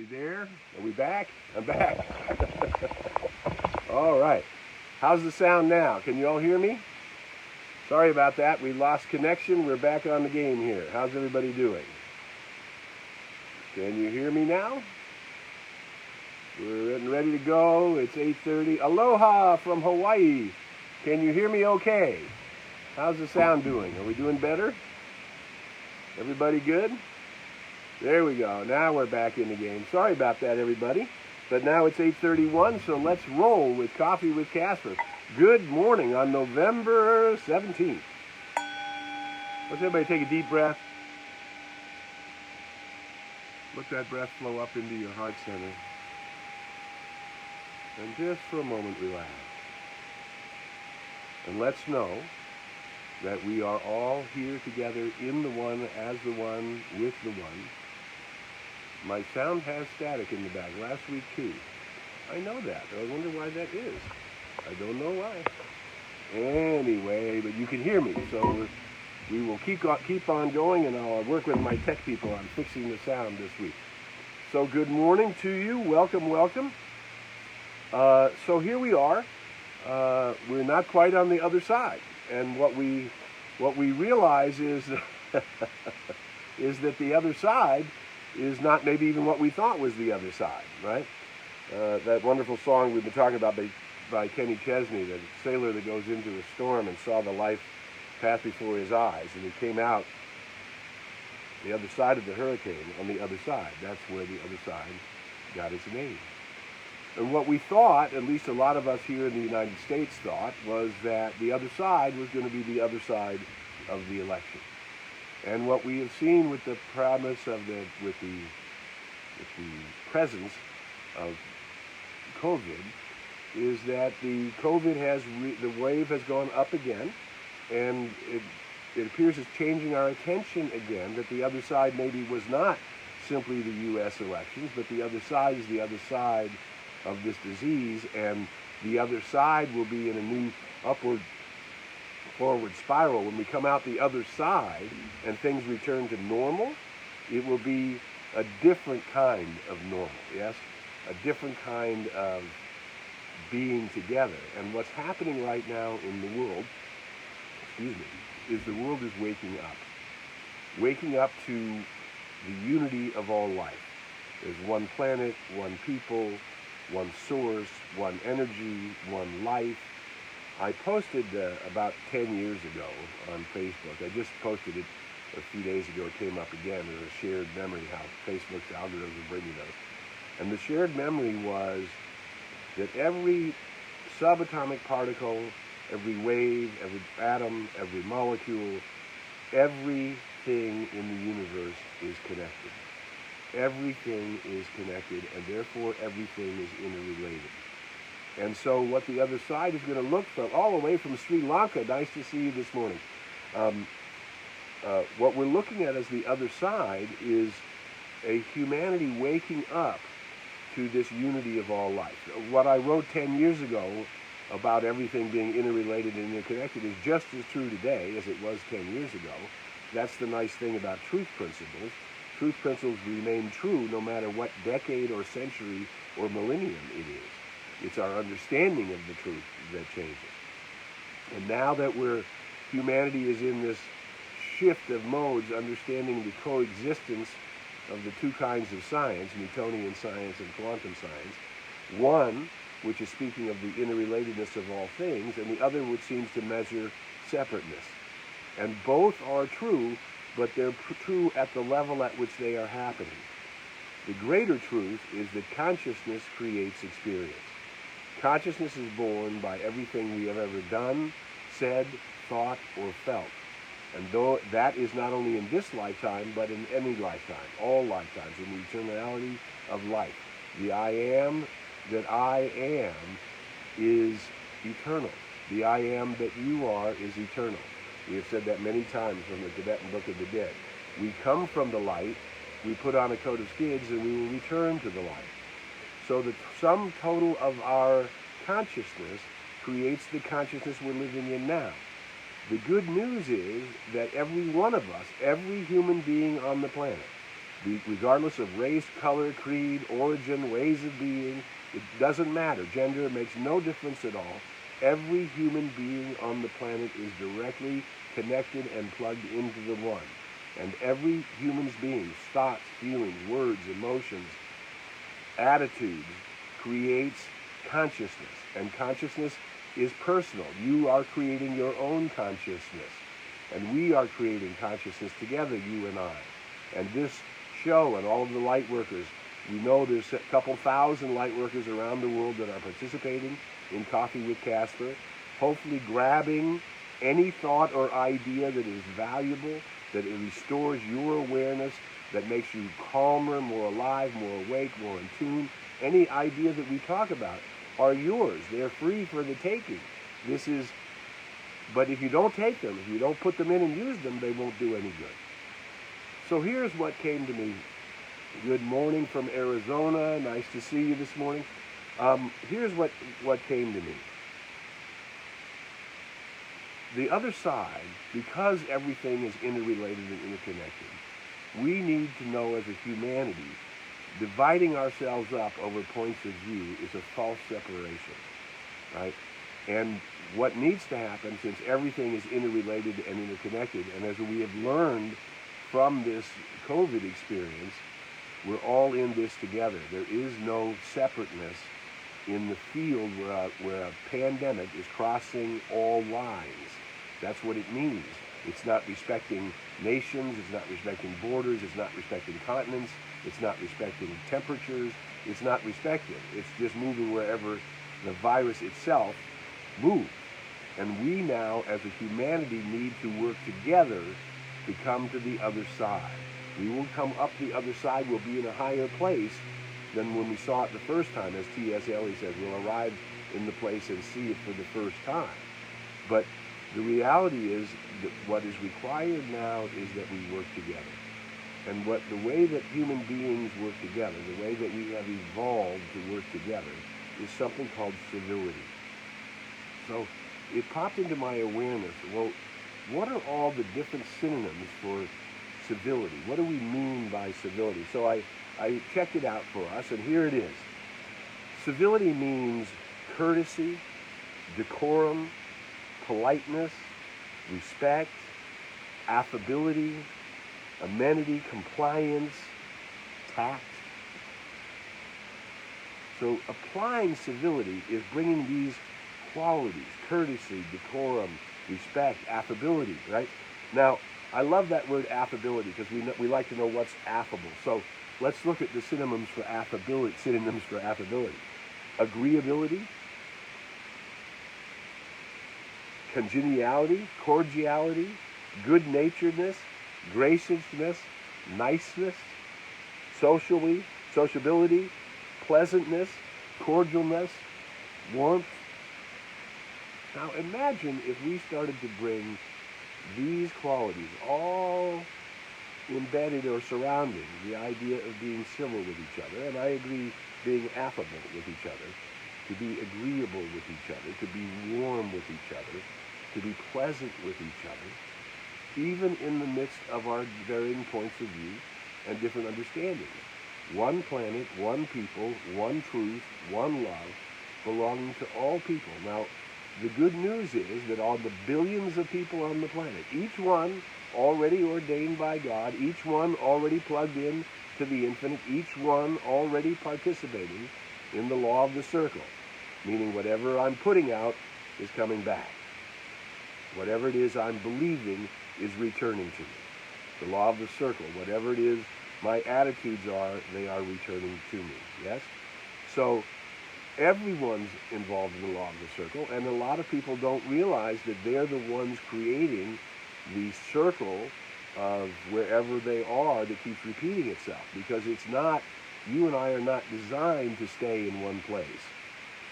there? Are we back? I'm back. All right. How's the sound now? Can you all hear me? Sorry about that. We lost connection. We're back on the game here. How's everybody doing? Can you hear me now? We're getting ready to go. It's 8:30. Aloha from Hawaii. Can you hear me okay? How's the sound doing? Are we doing better? Everybody good? There we go. Now we're back in the game. Sorry about that, everybody. But now it's 8:31, so let's roll with Coffee with Casper. Good morning on November 17th. Let's everybody take a deep breath. Let that breath flow up into your heart center. And just for a moment, relax. And let's know that we are all here together in the one, as the one, with the one. My sound has static in the back. Last week, too. I know that. I wonder why that is. I don't know why. Anyway, but you can hear me, so we will keep on going, and I'll work with my tech people on fixing the sound this week. So good morning to you. Welcome, welcome. So here we are. We're not quite on the other side. And what we realize is, is that the other side is not maybe even what we thought was the other side, right? That wonderful song we've been talking about by Kenny Chesney, the sailor that goes into a storm and saw the life pass before his eyes, and he came out the other side of the hurricane on the other side. That's where the other side got its name. And what we thought, at least a lot of us here in the United States thought, was that the other side was going to be the other side of the election. And what we have seen with the promise of with the presence of COVID is that the COVID the wave has gone up again, and it appears it's changing our attention again, that the other side maybe was not simply the U.S. elections, but the other side is the other side of this disease, and the other side will be in a new forward spiral. When we come out the other side and things return to normal, it will be a different kind of normal, yes? A different kind of being together. And what's happening right now in the world, is the world is waking up to the unity of all life. There's one planet, one people, one source, one energy, one life. I posted about 10 years ago on Facebook. I just posted it a few days ago. It came up again as a shared memory, how Facebook's algorithm is bringing those. And the shared memory was that every subatomic particle, every wave, every atom, every molecule, everything in the universe is connected. Everything is connected, and therefore everything is interrelated. And so what the other side is going to look from, all the way from Sri Lanka, nice to see you this morning. What we're looking at as the other side is a humanity waking up to this unity of all life. What I wrote 10 years ago about everything being interrelated and interconnected is just as true today as it was 10 years ago. That's the nice thing about truth principles. Truth principles remain true no matter what decade or century or millennium it is. It's our understanding of the truth that changes. And now that humanity is in this shift of modes, understanding the coexistence of the two kinds of science, Newtonian science and quantum science, one which is speaking of the interrelatedness of all things, and the other which seems to measure separateness. And both are true, but they're true at the level at which they are happening. The greater truth is that consciousness creates experience. Consciousness is born by everything we have ever done, said, thought, or felt. And though that is not only in this lifetime, but in any lifetime, all lifetimes, in the eternality of life. The I am that I am is eternal. The I am that you are is eternal. We have said that many times from the Tibetan Book of the Dead. We come from the light, we put on a coat of skids, and we will return to the light. So the sum total of our consciousness creates the consciousness we're living in now. The good news is that every one of us, every human being on the planet, regardless of race, color, creed, origin, ways of being. It doesn't matter. Gender makes no difference at all. Every human being on the planet is directly connected and plugged into the one. And every human being's thoughts, feelings, words, emotions, attitudes creates consciousness. And consciousness is personal. You are creating your own consciousness. And we are creating consciousness together, you and I. And this show and all of the light workers, we know there's a couple thousand light workers around the world that are participating in Coffee with Casper, hopefully grabbing any thought or idea that is valuable, that it restores your awareness, that makes you calmer, more alive, more awake, more in tune. Any idea that we talk about are yours. They're free for the taking. But if you don't take them, if you don't put them in and use them, they won't do any good. So here's what came to me. Good morning from Arizona. Nice to see you this morning. Here's what came to me. The other side, because everything is interrelated and interconnected, we need to know as a humanity, dividing ourselves up over points of view is a false separation, right? And what needs to happen, since everything is interrelated and interconnected, and as we have learned from this COVID experience, we're all in this together. There is no separateness in the field where a pandemic is crossing all lines. That's what it means. It's not respecting nations, it's not respecting borders, it's not respecting continents, it's not respecting temperatures, it's not respected. It's just moving wherever the virus itself moves. And we now, as a humanity, need to work together to come to the other side. We will come up the other side, we'll be in a higher place than when we saw it the first time. As T.S. Eliot says, we'll arrive in the place and see it for the first time. But the reality is that what is required now is that we work together. And the way that human beings work together, the way that we have evolved to work together, is something called civility. So it popped into my awareness, well, what are all the different synonyms for civility? What do we mean by civility? So I checked it out for us, and here it is. Civility means courtesy, decorum, politeness, respect, affability, amenity, compliance, tact. So applying civility is bringing these qualities, courtesy, decorum, respect, affability, right? Now, I love that word affability because we like to know what's affable. So let's look at the synonyms for affability. Agreeability, congeniality, cordiality, good-naturedness, graciousness, niceness, sociability, pleasantness, cordialness, warmth. Now imagine if we started to bring these qualities all embedded or surrounding the idea of being civil with each other, and I agree, being affable with each other, to be agreeable with each other, to be warm with each other, to be pleasant with each other, even in the midst of our varying points of view and different understandings. One planet, one people, one truth, one love, belonging to all people. Now, the good news is that all the billions of people on the planet, each one already ordained by God, each one already plugged in to the infinite, each one already participating in the law of the circle, meaning whatever I'm putting out is coming back. Whatever it is I'm believing is returning to me. The law of the circle, whatever it is my attitudes are, they are returning to me, yes? So everyone's involved in the law of the circle, and a lot of people don't realize that they're the ones creating the circle of wherever they are that keeps repeating itself, because it's not, you and I are not designed to stay in one place.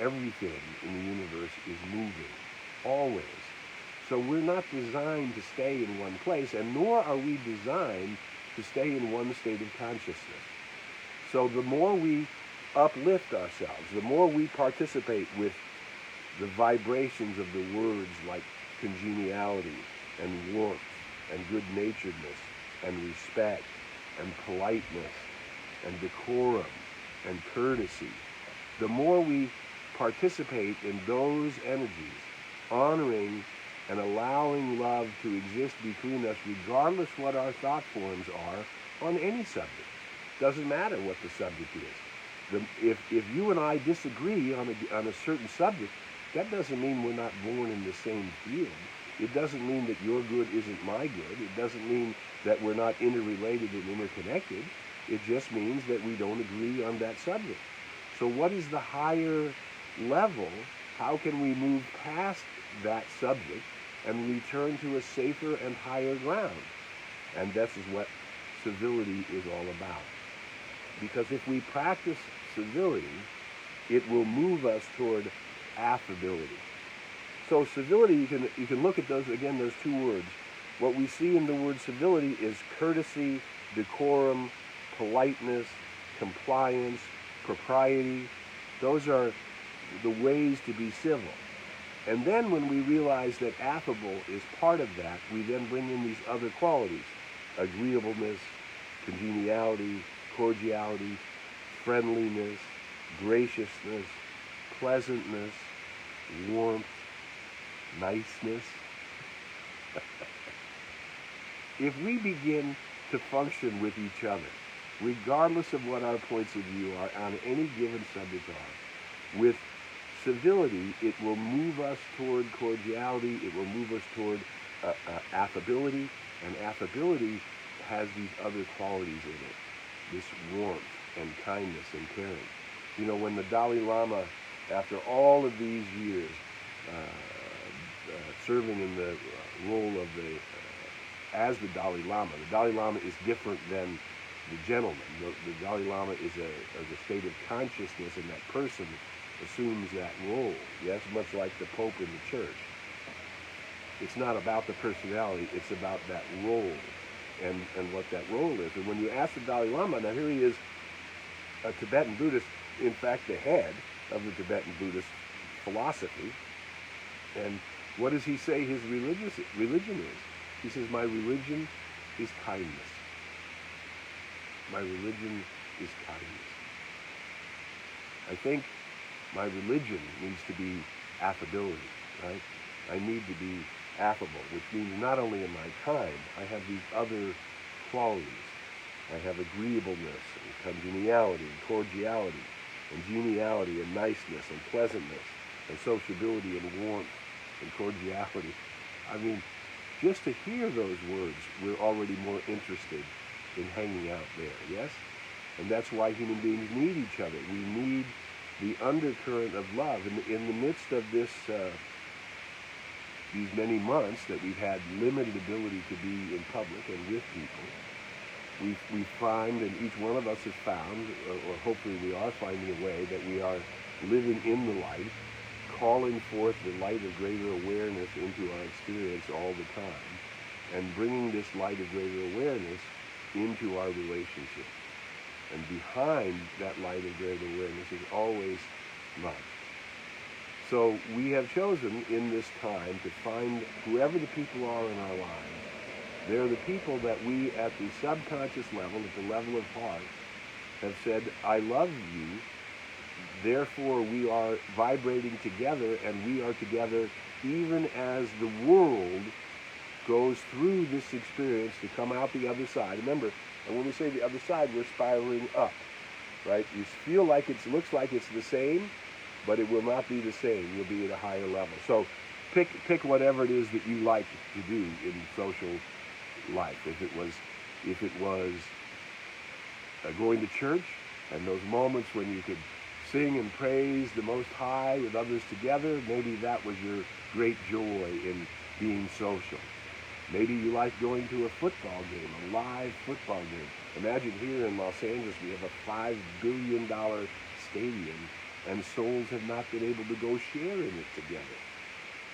Everything in the universe is moving, always. So we're not designed to stay in one place, and nor are we designed to stay in one state of consciousness. So the more we uplift ourselves, the more we participate with the vibrations of the words like congeniality and warmth and good-naturedness and respect and politeness and decorum and courtesy. The more we participate in those energies, honoring and allowing love to exist between us regardless what our thought forms are on any subject. Doesn't matter what the subject is. If you and I disagree on a certain subject, that doesn't mean we're not born in the same field. It doesn't mean that your good isn't my good. It doesn't mean that we're not interrelated and interconnected. It just means that we don't agree on that subject. So what is the higher level? How can we move past that subject and return to a safer and higher ground? And this is what civility is all about. Because if we practice civility, it will move us toward affability. So civility, you can look at those two words. What we see in the word civility is courtesy, decorum, politeness, compliance, propriety. Those are the ways to be civil. And then when we realize that affable is part of that, we then bring in these other qualities: agreeableness, congeniality, cordiality, friendliness, graciousness, pleasantness, warmth, niceness. If we begin to function with each other, regardless of what our points of view are on any given subject are, with civility, it will move us toward cordiality, it will move us toward affability, and affability has these other qualities in it, this warmth and kindness and caring. You know, when the Dalai Lama, after all of these years serving in the role of as the Dalai Lama is different than the gentleman. The Dalai Lama is a state of consciousness, and that person assumes that role. Yes, much like the Pope in the church. It's not about the personality, it's about that role and what that role is. And when you ask the Dalai Lama, now here he is, a Tibetan Buddhist, in fact the head of the Tibetan Buddhist philosophy, and what does he say his religion is? He says, my religion is kindness. My religion is kindness. I think my religion needs to be affability, right? I need to be affable, which means not only am I kind, I have these other qualities. I have agreeableness and congeniality and cordiality and geniality and niceness and pleasantness and sociability and warmth and cordiality. I mean, just to hear those words, we're already more interested in hanging out there, yes? And that's why human beings need each other. We need the undercurrent of love. In the midst of this, these many months that we've had limited ability to be in public and with people, we find, and each one of us has found, or hopefully we are finding a way that we are living in the light, calling forth the light of greater awareness into our experience all the time, and bringing this light of greater awareness into our relationship. And behind that light of greater awareness is always love. So we have chosen in this time to find whoever the people are in our lives. They're the people that we at the subconscious level, at the level of heart, have said, I love you. Therefore, we are vibrating together, and we are together even as the world goes through this experience to come out the other side. Remember, and when we say the other side, we're spiraling up, right? You feel like looks like it's the same, but it will not be the same. You'll be at a higher level. So pick whatever it is that you like to do in social life. If it was going to church, and those moments when you could sing and praise the Most High with others together, maybe that was your great joy in being social. Maybe you like going to a football game, a live football game. Imagine here in Los Angeles, we have a $5 billion stadium, and souls have not been able to go share in it together.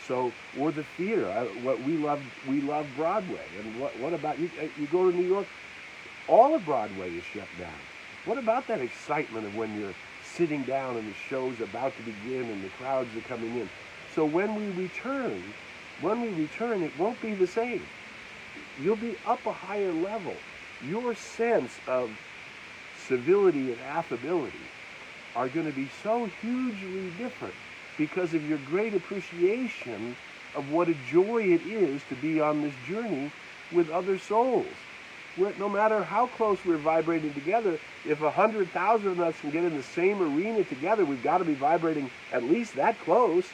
So, or the theater. We love Broadway. And what about you? You go to New York, all of Broadway is shut down. What about that excitement of when you're sitting down and the show's about to begin and the crowds are coming in? So when we return, it won't be the same. You'll be up a higher level. your sense of civility and affability are going to be so hugely different because of your great appreciation of what a joy it is to be on this journey with other souls. No matter how close we're vibrating together, if 100,000 of us can get in the same arena together, we've got to be vibrating at least that close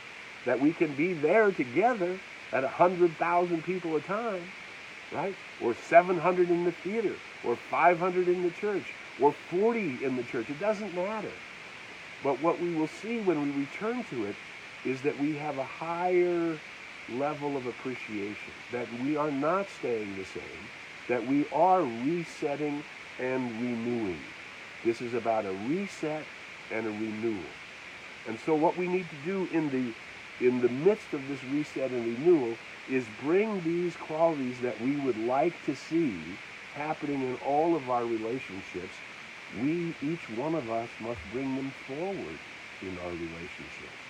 that we can be there together at 100,000 people a time, right? Or 700 in the theater, or 500 in the church, or 40 in the church. It doesn't matter. But what we will see when we return to it is that we have a higher level of appreciation, that we are not staying the same, that we are resetting and renewing. This is about a reset and a renewal. And so what we need to do in the midst of this reset and renewal is bring these qualities that we would like to see happening in all of our relationships. Each one of us must bring them forward in our relationships.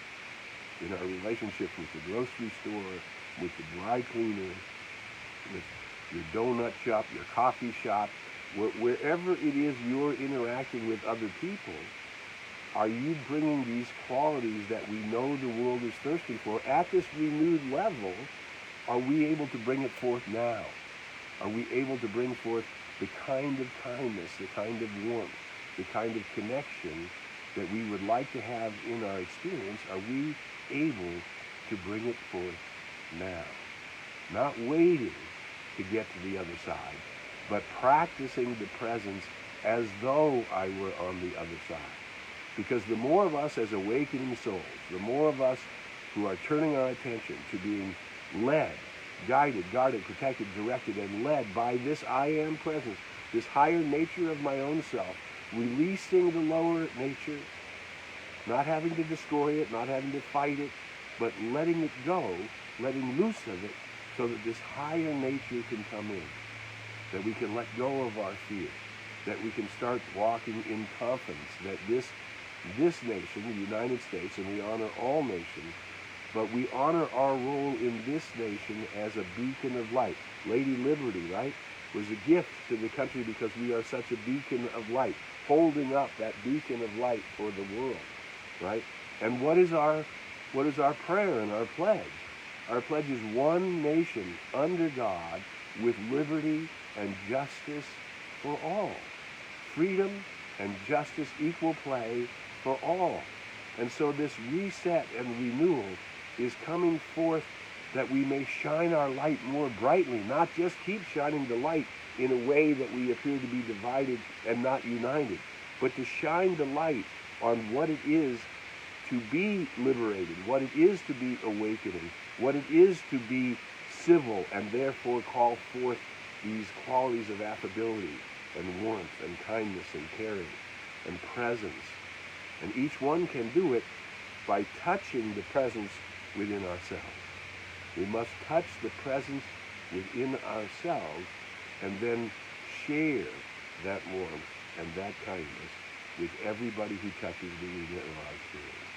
In our relationship with the grocery store, with the dry cleaner, with your donut shop, your coffee shop, wherever it is you're interacting with other people, are you bringing these qualities that we know the world is thirsty for at this renewed level? Are we able to bring it forth now? Are we able to bring forth the kind of kindness, the kind of warmth, the kind of connection that we would like to have in our experience? Are we able to bring it forth now? Not waiting to get to the other side, but practicing the presence as though I were on the other side. Because the more of us as awakening souls, the more of us who are turning our attention to being led, guided, guarded, protected, directed, and led by this I am presence, this higher nature of my own self, releasing the lower nature, not having to destroy it, not having to fight it, but letting it go, letting loose of it, so that this higher nature can come in, that we can let go of our fear, that we can start walking in confidence that this nation, the United States, and we honor all nations, but we honor our role in this nation as a beacon of light. Lady Liberty, right, was a gift to the country because we are such a beacon of light, holding up that beacon of light for the world, right? And what is our prayer and our pledge? Our pledge is one nation under God with liberty and justice for all. Freedom and justice, equal play for all. And so this reset and renewal is coming forth that we may shine our light more brightly, not just keep shining the light in a way that we appear to be divided and not united, but to shine the light on what it is to be liberated, what it is to be awakening, what it is to be civil, and therefore call forth these qualities of affability and warmth and kindness and caring and presence. And each one can do it by touching the presence within ourselves. We must touch the presence within ourselves and then share that warmth and that kindness with everybody who touches the arena of our experience.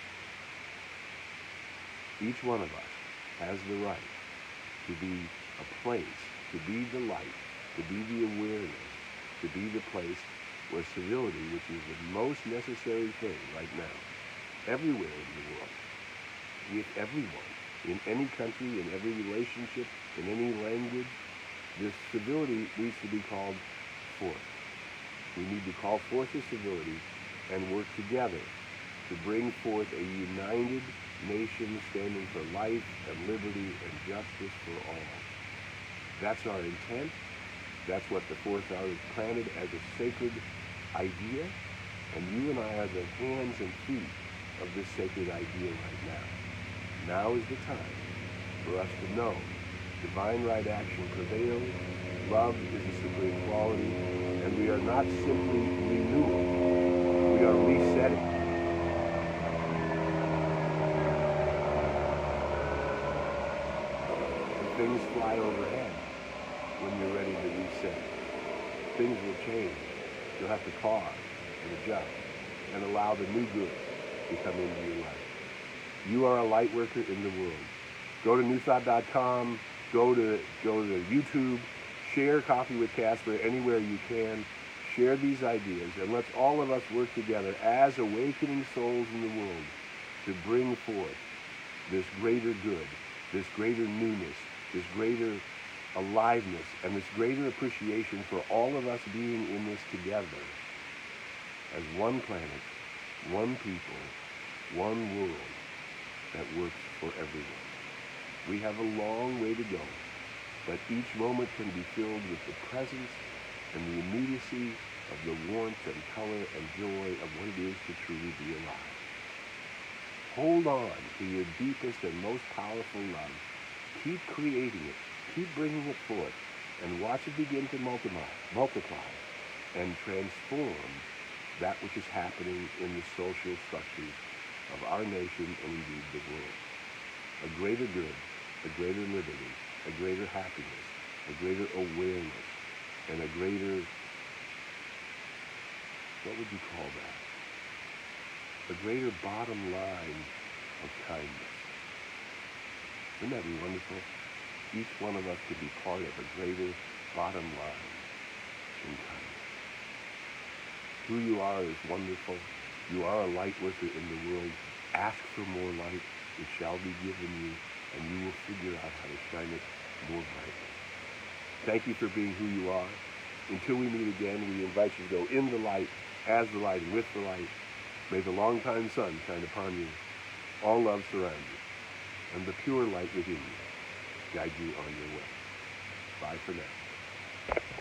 Each one of us has the right to be a place, to be the light, to be the awareness, to be the place where civility, which is the most necessary thing right now, everywhere in the world, with everyone, in any country, in every relationship, in any language, this civility needs to be called forth. We need to call forth the civility and work together to bring forth a united nation standing for life and liberty and justice for all. That's our intent. That's what the Fourth Hour is planted as a sacred idea. And you and I are the hands and feet of this sacred idea right now. Now is the time for us to know divine right action prevails, love is a supreme quality, and we are not simply renewing, we are resetting. Things fly overhead when you're ready to reset. Things will change. You'll have to pause and adjust and allow the new good to come into your life. You are a light worker in the world. Go to newthought.com, go to YouTube, Share Coffee with Casper anywhere you can. Share these ideas, and let's all of us work together as awakening souls in the world to bring forth this greater good, this greater newness, this greater aliveness, and this greater appreciation for all of us being in this together as one planet, one people, one world that works for everyone. We have a long way to go, but each moment can be filled with the presence and the immediacy of the warmth and color and joy of what it is to truly be alive. Hold on to your deepest and most powerful love. Keep creating it. Keep bringing it forth, and watch it begin to multiply and transform that which is happening in the social structures of our nation and indeed the world. A greater good, a greater liberty, a greater happiness, a greater awareness, and a greater, what would you call that? A greater bottom line of kindness. Wouldn't that be wonderful? Each one of us could be part of a greater bottom line in kindness. Who you are is wonderful. You are a light worker in the world. Ask for more light. It shall be given you, and you will figure out how to shine it more brightly. Thank you for being who you are. Until we meet again, we invite you to go in the light, as the light, and with the light. May the longtime sun shine upon you. All love surround you, and the pure light within you guide you on your way. Bye for now.